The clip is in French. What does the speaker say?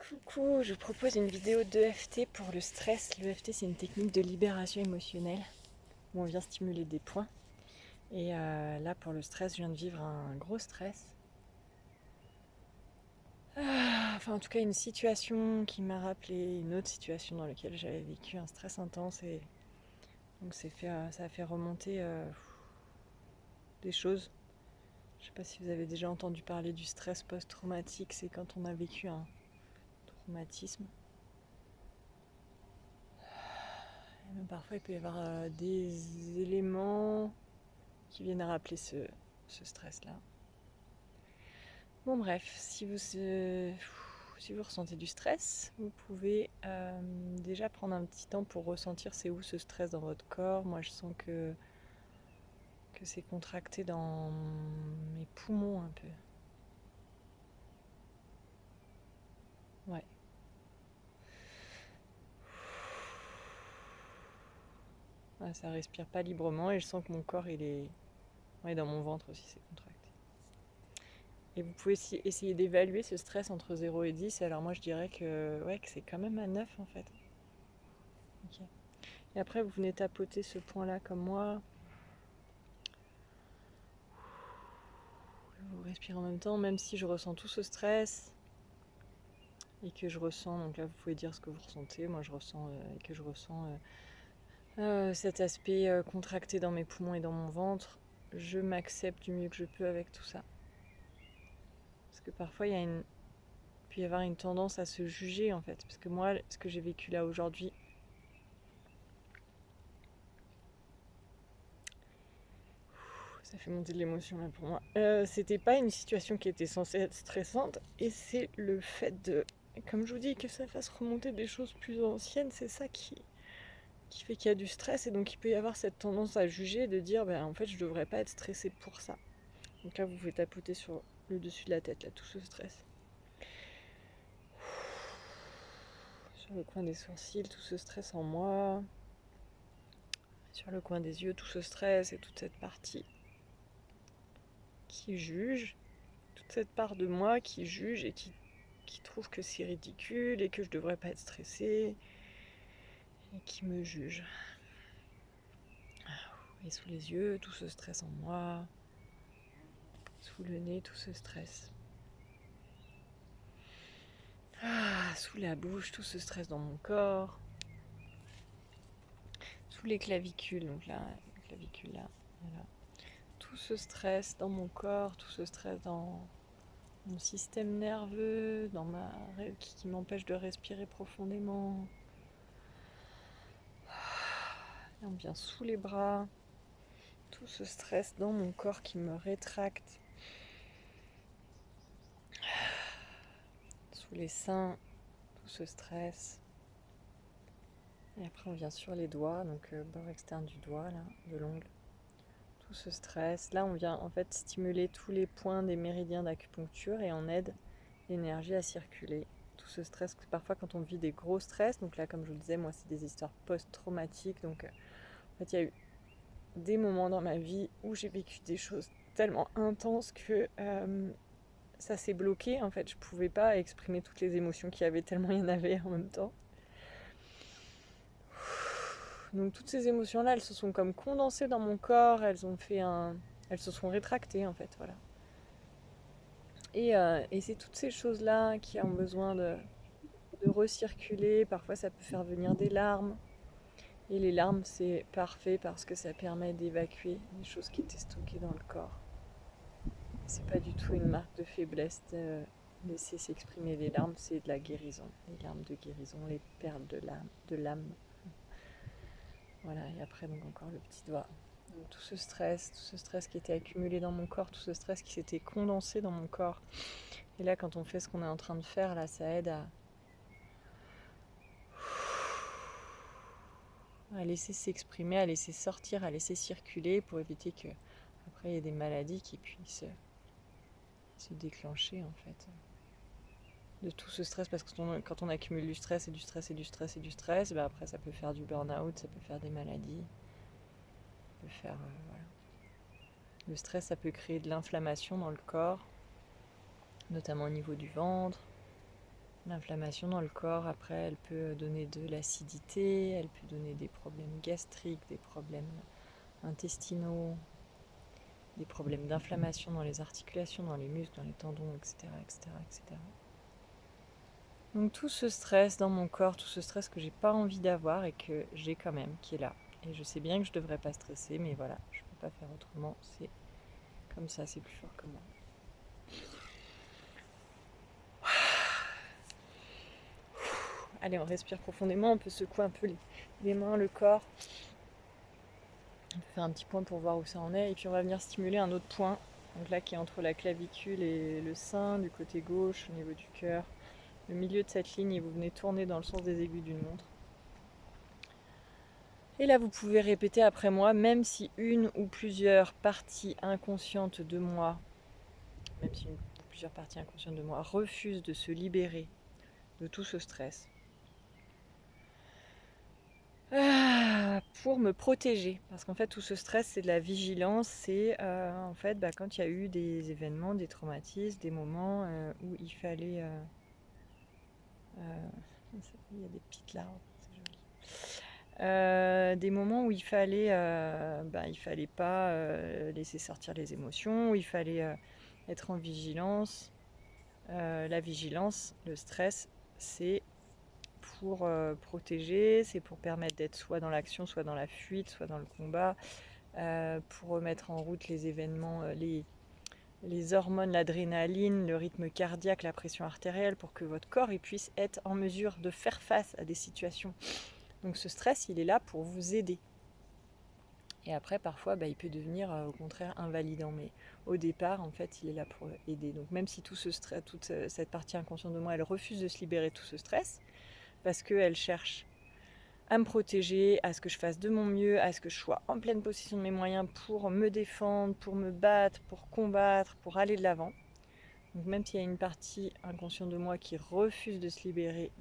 Coucou, je vous propose une vidéo d'EFT pour le stress. L'EFT, c'est une technique de libération émotionnelle où on vient stimuler des points. Et là, pour le stress, je viens de vivre un gros stress. Enfin, en tout cas, une situation qui m'a rappelé une autre situation dans laquelle j'avais vécu un stress intense. Et donc, ça a fait remonter des choses. Je ne sais pas si vous avez déjà entendu parler du stress post-traumatique. C'est quand on a vécu un traumatisme. Même parfois, il peut y avoir des éléments qui viennent à rappeler ce stress-là. Bon, bref, si vous ressentez du stress, vous pouvez déjà prendre un petit temps pour ressentir c'est où ce stress dans votre corps. Moi, je sens que c'est contracté dans mes poumons un peu. Ouais. Ouais, ça respire pas librement et je sens que mon corps, il est... Ouais, dans mon ventre aussi, c'est contracté. Et vous pouvez essayer d'évaluer ce stress entre 0 et 10. Alors moi, je dirais que c'est quand même à 9 en fait. Ok. Et après, vous venez tapoter ce point-là comme moi. Vous respirez en même temps, même si je ressens tout ce stress et que je ressens, donc là vous pouvez dire ce que vous ressentez, moi je ressens et que je ressens cet aspect contracté dans mes poumons et dans mon ventre. Je m'accepte du mieux que je peux avec tout ça. Parce que parfois il peut y avoir une tendance à se juger en fait. Parce que moi, ce que j'ai vécu là aujourd'hui, ça fait monter de l'émotion là pour moi. C'était pas une situation qui était censée être stressante et c'est le fait de, comme je vous dis, que ça fasse remonter des choses plus anciennes, c'est ça qui fait qu'il y a du stress et donc il peut y avoir cette tendance à juger, de dire en fait je devrais pas être stressée pour ça. Donc là vous pouvez tapoter sur le dessus de la tête, là, tout ce stress. Sur le coin des sourcils, tout ce stress en moi. Sur le coin des yeux, tout ce stress et toute cette partie qui juge. Toute cette part de moi qui juge et qui trouve que c'est ridicule et que je devrais pas être stressée et qui me juge. Et sous les yeux, tout ce stress en moi. Sous le nez, tout ce stress. Sous la bouche, tout ce stress dans mon corps. Sous les clavicules, donc là, les clavicules là, voilà. Tout ce stress dans mon corps, tout ce stress dans mon système nerveux, qui m'empêche de respirer profondément. Et on vient sous les bras, tout ce stress dans mon corps qui me rétracte. Sous les seins, tout ce stress. Et après on vient sur les doigts, donc bord externe du doigt, là, de l'ongle. Tout ce stress. Là on vient en fait stimuler tous les points des méridiens d'acupuncture et on aide l'énergie à circuler. Tout ce stress, parfois quand on vit des gros stress, donc là comme je vous le disais, moi c'est des histoires post-traumatiques, donc en fait il y a eu des moments dans ma vie où j'ai vécu des choses tellement intenses que ça s'est bloqué en fait, je pouvais pas exprimer toutes les émotions qu'il y avait tellement il y en avait en même temps. Donc toutes ces émotions là, elles se sont comme condensées dans mon corps, elles se sont rétractées en fait, voilà. Et c'est toutes ces choses là qui ont besoin de recirculer. Parfois ça peut faire venir des larmes. Et les larmes, c'est parfait parce que ça permet d'évacuer les choses qui étaient stockées dans le corps. C'est pas du tout une marque de faiblesse de laisser s'exprimer les larmes, c'est de la guérison. Les larmes de guérison, les perles de l'âme. Voilà, et après donc encore le petit doigt. Donc tout ce stress qui était accumulé dans mon corps, tout ce stress qui s'était condensé dans mon corps. Et là quand on fait ce qu'on est en train de faire, là ça aide à laisser s'exprimer, à laisser sortir, à laisser circuler pour éviter que après il y ait des maladies qui puissent se déclencher en fait de tout ce stress, parce que quand on accumule du stress et du stress et du stress et du stress, après ça peut faire du burn-out, ça peut faire des maladies, ça peut faire voilà. Le stress, ça peut créer de l'inflammation dans le corps, notamment au niveau du ventre, L'inflammation dans le corps, après, elle peut donner de l'acidité, elle peut donner des problèmes gastriques, des problèmes intestinaux, des problèmes d'inflammation dans les articulations, dans les muscles, dans les tendons, etc., etc., etc. Donc tout ce stress dans mon corps, tout ce stress que j'ai pas envie d'avoir et que j'ai quand même, qui est là. Et je sais bien que je devrais pas stresser, mais voilà, je peux pas faire autrement, c'est comme ça, c'est plus fort que moi. Allez, on respire profondément, on peut secouer un peu les mains, le corps. On peut faire un petit point pour voir où ça en est. Et puis on va venir stimuler un autre point. Donc là qui est entre la clavicule et le sein, du côté gauche, au niveau du cœur. Le milieu de cette ligne et vous venez tourner dans le sens des aiguilles d'une montre. Et là vous pouvez répéter après moi, même si une ou plusieurs parties inconscientes de moi, refusent de se libérer de tout ce stress. Pour me protéger, parce qu'en fait tout ce stress c'est de la vigilance, c'est en fait quand il y a eu des événements, des traumatismes, des moments où il fallait il y a des petites larmes, c'est joli. Des moments où il fallait pas laisser sortir les émotions, où il fallait être en vigilance. La vigilance, le stress, c'est pour protéger, c'est pour permettre d'être soit dans l'action, soit dans la fuite, soit dans le combat, pour remettre en route les événements, les hormones, l'adrénaline, le rythme cardiaque, la pression artérielle, pour que votre corps il puisse être en mesure de faire face à des situations. Donc ce stress, il est là pour vous aider. Et après, parfois, il peut devenir au contraire invalidant. Mais au départ, en fait, il est là pour aider. Donc même si tout ce stress, toute cette partie inconsciente de moi, elle refuse de se libérer de tout ce stress, parce qu'elle cherche à me protéger, à ce que je fasse de mon mieux, à ce que je sois en pleine possession de mes moyens pour me défendre, pour me battre, pour combattre, pour aller de l'avant. Donc même s'il y a une partie inconsciente de moi qui refuse de se libérer